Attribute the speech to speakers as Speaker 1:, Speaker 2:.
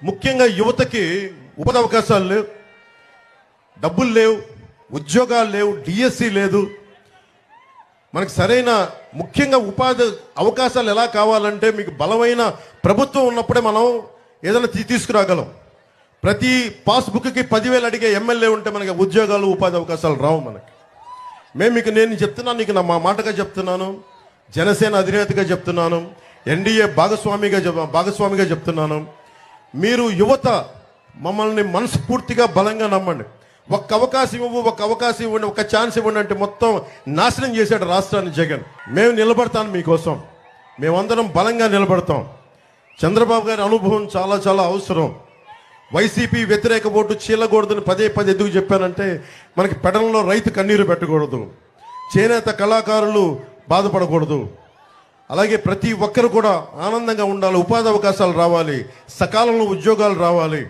Speaker 1: ముఖ్యంగా యువతకి ఉపాధి అవకాశాలు లేవు, డబ్బులు లేవు, ఉద్యోగాలు లేవు, డిఎస్సి లేదు. మనకి సరైన ముఖ్యంగా ఉపాధి అవకాశాలు ఎలా కావాలంటే మీకు బలమైన ప్రభుత్వం ఉన్నప్పుడే మనం ఏదైనా తీసుకురాగలం. ప్రతి పాస్బుక్కి 10,000 అడిగే ఎమ్మెల్యే ఉంటే మనకి ఉద్యోగాలు ఉపాధి అవకాశాలు రావు మనకి. నేను చెప్తున్నాను, నీకు నా మాటగా చెప్తున్నాను, జనసేన అధినేతగా చెప్తున్నాను, ఎన్డీఏ భాగస్వామిగా చెప్తున్నాను. మీరు యువత మమ్మల్ని మనస్ఫూర్తిగా బలంగా నమ్మండి. ఒక్క అవకాశం ఇవ్వండి, ఒక ఛాన్స్ ఇవ్వండి అంటే మొత్తం నాశనం చేశాడు రాష్ట్రాన్ని జగన్. మేము నిలబడతాను మీకోసం, మేమందరం బలంగా నిలబడతాం. చంద్రబాబు గారి అనుభవం చాలా చాలా అవసరం. వైసీపీ వ్యతిరేక ఓటు చీలకూడదని పదే ఎందుకు చెప్పానంటే, మనకి పెడలలో రైతు కన్నీరు పెట్టకూడదు, చేనేత కళాకారులు బాధపడకూడదు, అలాగే ప్రతి ఒక్కరు కూడా ఆనందంగా ఉండాలి, ఉపాధి అవకాశాలు రావాలి, సకాలంలో ఉద్యోగాలు రావాలి.